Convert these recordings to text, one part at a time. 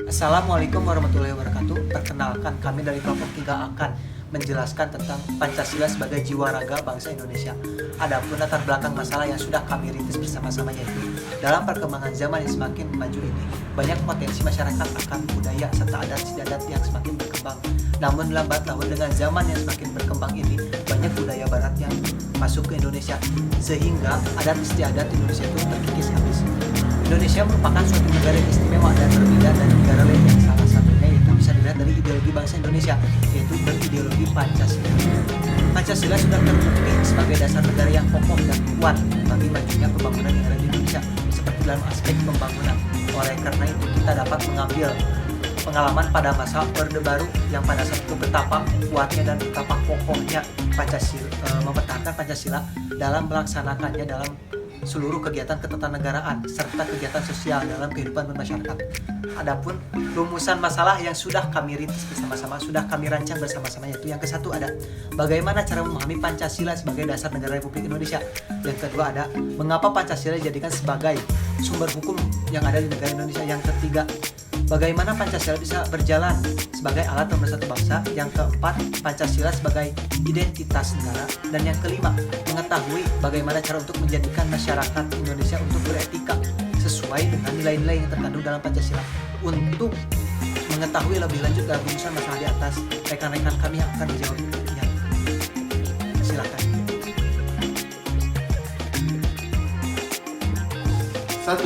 Assalamualaikum warahmatullahi wabarakatuh. Perkenalkan, kami dari kelompok 3 akan menjelaskan tentang Pancasila sebagai jiwa raga bangsa Indonesia. Adapun latar belakang masalah yang sudah kami rintis bersama-sama, yaitu dalam perkembangan zaman yang semakin maju ini, banyak potensi masyarakat akan budaya serta adat istiadat yang semakin berkembang. Namun lambat laun dengan zaman yang semakin berkembang ini, banyak budaya barat yang masuk ke Indonesia, sehingga adat istiadat Indonesia itu terkikis habis. Indonesia merupakan suatu negara yang istimewa dan berbeda dari negara lain, yang salah satunya yaitu bisa dilihat dari ideologi bangsa Indonesia, yaitu berideologi Pancasila. Pancasila sudah terbukti sebagai dasar negara yang kokoh dan kuat bagi majunya pembangunan negara di Indonesia, seperti dalam aspek pembangunan. Oleh karena itu, kita dapat mengambil pengalaman pada masa Orde Baru yang pada saat itu betapa kuatnya dan betapa kokohnya Pancasila, mempertahankan Pancasila dalam melaksanakannya dalam seluruh kegiatan ketatanegaraan serta kegiatan sosial dalam kehidupan bermasyarakat. Adapun rumusan masalah yang sudah kami rintis bersama-sama, sudah kami rancang bersama-sama, yaitu yang ke-1 ada bagaimana cara memahami Pancasila sebagai dasar negara Republik Indonesia. Yang kedua ada mengapa Pancasila dijadikan sebagai sumber hukum yang ada di negara Indonesia. Yang ketiga, bagaimana Pancasila bisa berjalan sebagai alat pemersatu bangsa. Yang keempat, Pancasila sebagai identitas negara. Dan yang kelima, mengetahui bagaimana cara untuk menjadikan masyarakat Indonesia untuk beretika sesuai dengan nilai-nilai yang terkandung dalam Pancasila. Untuk mengetahui lebih lanjut dalam rumusan masalah di atas, rekan-rekan kami yang akan menjawabnya. Silakan. 1.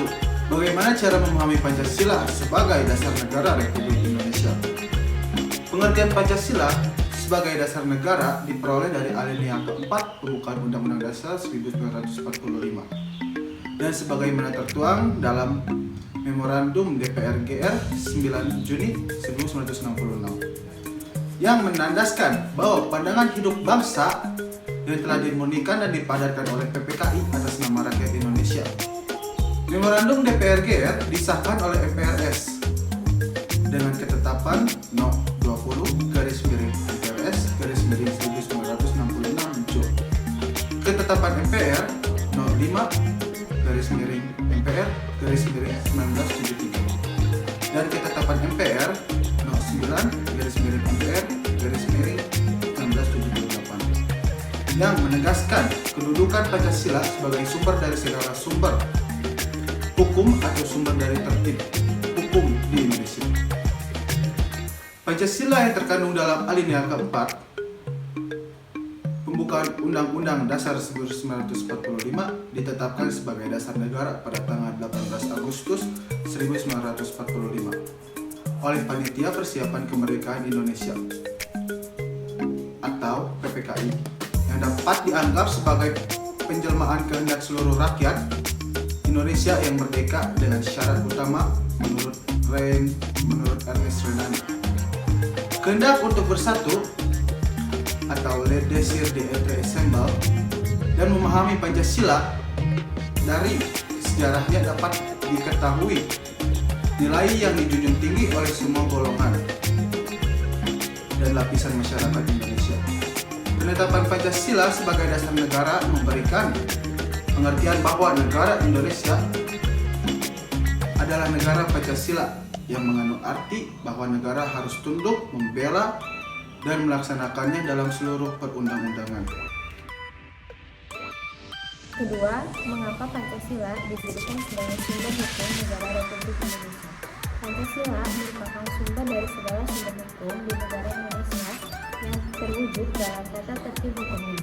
Bagaimana cara memahami Pancasila sebagai dasar negara Republik Indonesia? Pengertian Pancasila sebagai dasar negara diperoleh dari alinea keempat pembukaan Undang-Undang Dasar 1945 dan sebagaimana tertuang dalam Memorandum DPR GR 9 Juni 1966 yang menandaskan bahwa pandangan hidup bangsa yang telah dimurnikan dan dipadatkan oleh PPKI atas nama rakyat Indonesia. Memorandum DPR GR disahkan oleh MPRS dengan ketetapan No. 20 MPRS 1966 Jul. Ketetapan MPR No. 5 MPR 1973 dan ketetapan MPR No. 9 MPR 1978 yang menegaskan kedudukan Pancasila sebagai sumber dari segala sumber hukum atau sumber dari tertib hukum di Indonesia. Pancasila yang terkandung dalam alinea keempat pembukaan Undang-Undang Dasar 1945 ditetapkan sebagai dasar negara pada tanggal 18 Agustus 1945 oleh Panitia Persiapan Kemerdekaan Indonesia atau PPKI yang dapat dianggap sebagai penjelmaan kehendak seluruh rakyat Indonesia yang merdeka dengan syarat utama menurut Ernest Renan. Kehendak untuk bersatu atau le désir d'être ensemble dan memahami Pancasila dari sejarahnya dapat diketahui nilai yang dijunjung tinggi oleh semua golongan dan lapisan masyarakat Indonesia. Penetapan Pancasila sebagai dasar negara memberikan pengertian bahwa negara Indonesia adalah negara Pancasila yang mengandung arti bahwa negara harus tunduk, membela, dan melaksanakannya dalam seluruh perundang-undangan. Kedua, mengapa Pancasila dijadikan sebagai sumber hukum negara Republik Indonesia? Pancasila merupakan sumber dari segala sumber hukum di negara Indonesia yang terwujud dalam tata tertib hukum ini.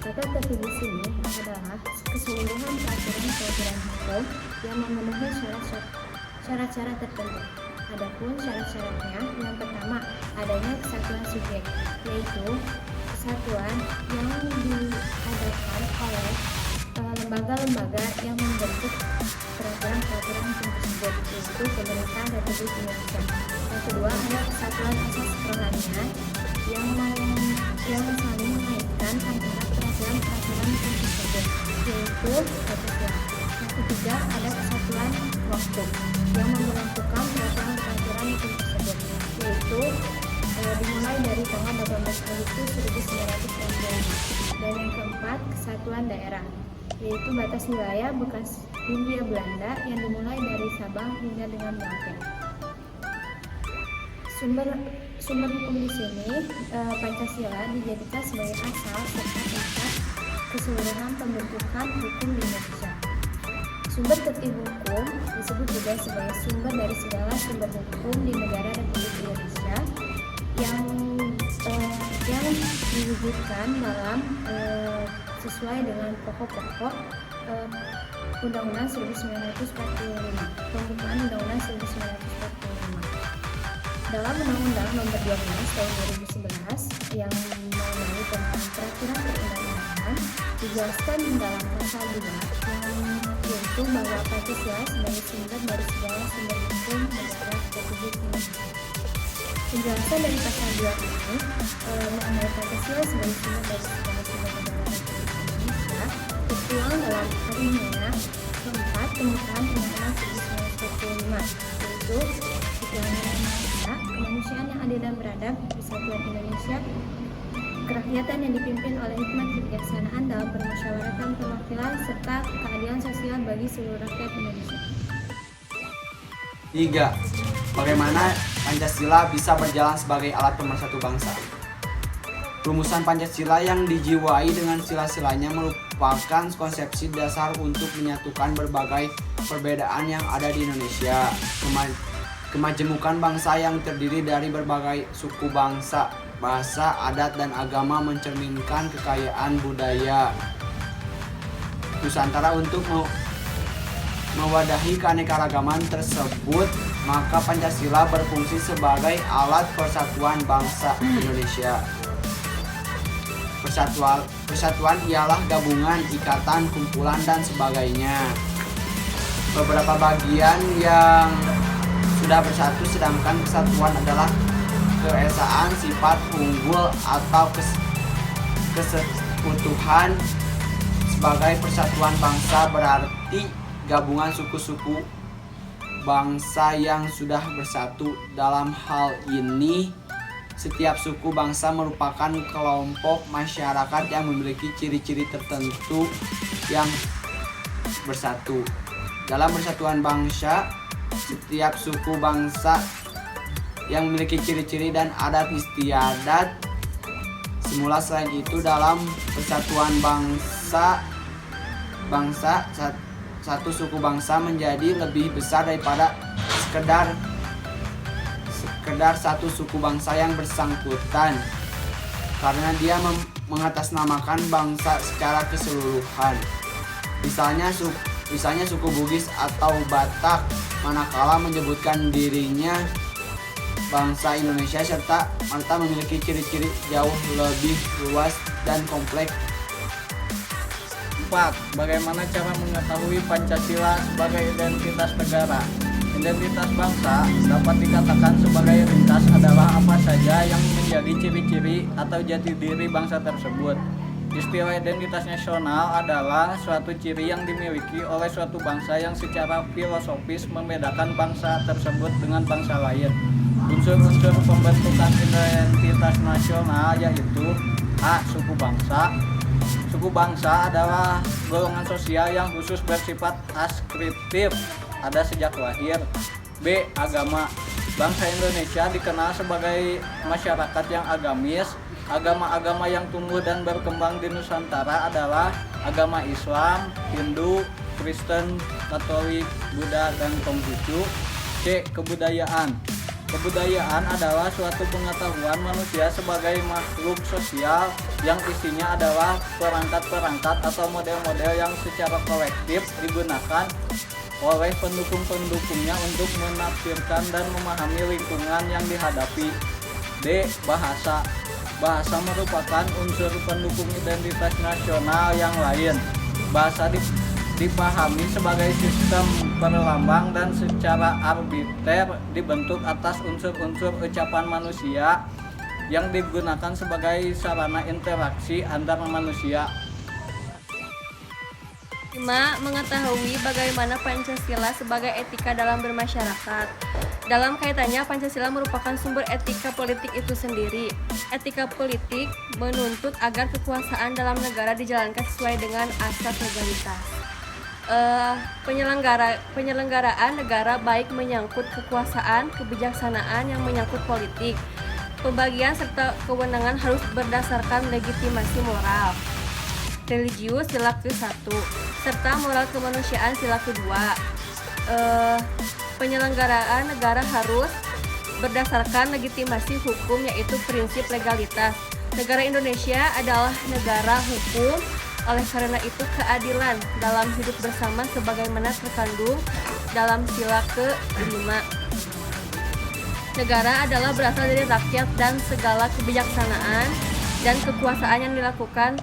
Tata tertib di sini adalah keseluruhan peraturan hukum yang memenuhi syarat-syarat tertentu. Adapun syarat-syaratnya, yang pertama adanya kesatuan subjek, yaitu kesatuan yang diadakan oleh lembaga-lembaga yang membentuk peraturan-peraturan hukum tersebut, yaitu pemerintah Republik Indonesia. Yang kedua ada kesatuan asas kerohanian yang saling mengaitkan antara peraturan-peraturan hukum tersebut, yaitu Pancasila. Yang ketiga ada kesatuan waktu yang menentukan peraturan-peraturan hukum tersebut, yaitu dimulai dari tanggal 18 Agustus 1945. Dan yang keempat kesatuan daerah, yaitu batas wilayah bekas Hindia Belanda yang dimulai dari Sabang hingga dengan Merauke. Sumber hukum di sini, Pancasila dijadikan sebagai asal serta tempat keseluruhan pembentukan hukum di Indonesia. Sumber tertib hukum disebut juga sebagai sumber dari segala sumber hukum di negara Republik Indonesia yang diwujudkan dalam sesuai dengan pokok-pokok Undang-Undang 1945, pembukaan Undang-Undang 1945. Dalam Undang-Undang Nomor 12 Tahun 2011 yang mengenai tentang peraturan perundang-undangan dijelaskan dalam pasal 2 yaitu bahwa Pancasila sebagai sumber dari segala sumber hukum negara Republik Indonesia. Penjelasan dari pasal 2 ini mengenai Pancasila sebagai sumber dari segala sumber negara Republik Indonesia tertuang dalam alinea keempat pembukaan Undang-Undang 1945 yaitu kemanusiaan yang adil dan beradab, persatuan Indonesia, kerakyatan yang dipimpin oleh hikmat kebijaksanaan dalam permusyawaratan perwakilan serta keadilan sosial bagi seluruh rakyat Indonesia. 3. Bagaimana Pancasila bisa berjalan sebagai alat pemersatu bangsa? Rumusan Pancasila yang dijiwai dengan sila-silanya merupakan konsepsi dasar untuk menyatukan berbagai perbedaan yang ada di Indonesia. Kemajemukan bangsa yang terdiri dari berbagai suku bangsa, bahasa, adat, dan agama mencerminkan kekayaan budaya Nusantara. Untuk mewadahi keanekaragaman tersebut, maka Pancasila berfungsi sebagai alat persatuan bangsa Indonesia. Persatuan ialah gabungan, ikatan, kumpulan, dan sebagainya. Beberapa bagian yang sudah bersatu, sedangkan kesatuan adalah keesaan, sifat unggul, atau kesekutuan. Sebagai persatuan bangsa berarti gabungan suku-suku bangsa yang sudah bersatu. Dalam hal ini, setiap suku bangsa merupakan kelompok masyarakat yang memiliki ciri-ciri tertentu yang bersatu. Dalam persatuan bangsa, setiap suku bangsa yang memiliki ciri-ciri dan adat istiadat semula. Selain itu, dalam persatuan bangsa satu suku bangsa menjadi lebih besar daripada sekedar satu suku bangsa yang bersangkutan, karena dia mengatasnamakan bangsa secara keseluruhan. Misalnya suku Bugis atau Batak manakala menyebutkan dirinya bangsa Indonesia serta memiliki ciri-ciri jauh lebih luas dan kompleks. 4. Bagaimana cara mengetahui Pancasila sebagai identitas negara? Identitas bangsa dapat dikatakan sebagai ringkas adalah apa saja yang menjadi ciri-ciri atau jati diri bangsa tersebut. Istilah identitas nasional adalah suatu ciri yang dimiliki oleh suatu bangsa yang secara filosofis membedakan bangsa tersebut dengan bangsa lain. Unsur-unsur pembentukan identitas nasional yaitu A. Suku bangsa. Suku bangsa adalah golongan sosial yang khusus bersifat askriptif, ada sejak lahir. B. Agama. Bangsa Indonesia dikenal sebagai masyarakat yang agamis. Agama-agama yang tumbuh dan berkembang di Nusantara adalah agama Islam, Hindu, Kristen, Katolik, Buddha, dan Konghucu. C. Kebudayaan. Kebudayaan adalah suatu pengetahuan manusia sebagai makhluk sosial yang isinya adalah perangkat-perangkat atau model-model yang secara kolektif digunakan oleh pendukung-pendukungnya untuk menafsirkan dan memahami lingkungan yang dihadapi. D. Bahasa. Bahasa merupakan unsur pendukung identitas nasional yang lain. Bahasa dipahami sebagai sistem perlambang dan secara arbiter dibentuk atas unsur-unsur ucapan manusia yang digunakan sebagai sarana interaksi antar manusia. 5. Mengetahui bagaimana Pancasila sebagai etika dalam bermasyarakat. Dalam kaitannya, Pancasila merupakan sumber etika politik itu sendiri. Etika politik menuntut agar kekuasaan dalam negara dijalankan sesuai dengan asas legalitas. penyelenggaraan negara baik menyangkut kekuasaan, kebijaksanaan yang menyangkut politik. Pembagian serta kewenangan harus berdasarkan legitimasi moral religius sila ke-1 serta moral kemanusiaan sila ke-2. Penyelenggaraan negara harus berdasarkan legitimasi hukum yaitu prinsip legalitas. Negara Indonesia adalah negara hukum. Oleh karena itu, keadilan dalam hidup bersama sebagaimana terkandung dalam sila ke-5. Negara adalah berasal dari rakyat dan segala kebijaksanaan dan kekuasaan yang dilakukan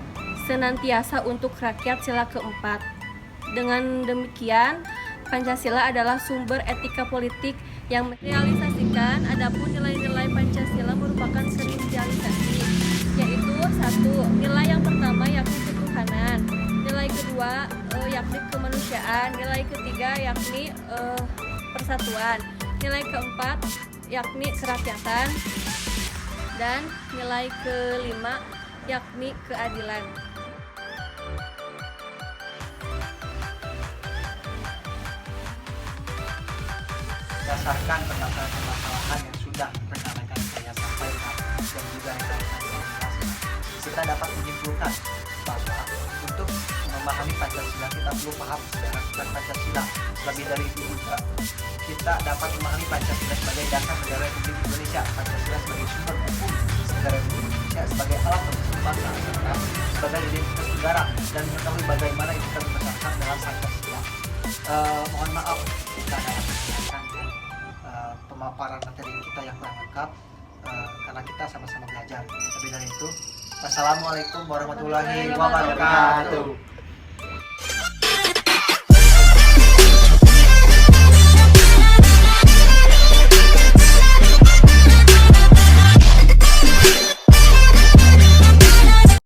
senantiasa untuk rakyat sila ke-4. Dengan demikian, Pancasila adalah sumber etika politik yang merealisasikan. Adapun nilai-nilai Pancasila merupakan kristialisasi, yaitu 1. Nilai yang pertama yakni ketuhanan, nilai kedua yakni kemanusiaan, nilai ketiga yakni persatuan, nilai keempat yakni kerakyatan, dan nilai kelima yakni keadilan. Berdasarkan permasalahan yang sudah rekan-rekan saya sampaikan dan juga rekan-rekan saya jelaskan, kita dapat menyimpulkan bahwa untuk memahami Pancasila kita perlu paham sejarah Pancasila. Lebih dari itu juga kita dapat memahami Pancasila sebagai dasar negara Republik Indonesia, Pancasila sebagai sumber hukum negara Republik Indonesia, sebagai alat pemersatu bangsa serta sebagai identitas negara, dan mengetahui bagaimana itu terbersarkan dalam Pancasila. Mohon maaf kita dapat menjelaskan pemaparan materi kita yang kurang lengkap karena kita sama-sama belajar. Lebih dari itu, wassalamualaikum warahmatullahi wabarakatuh.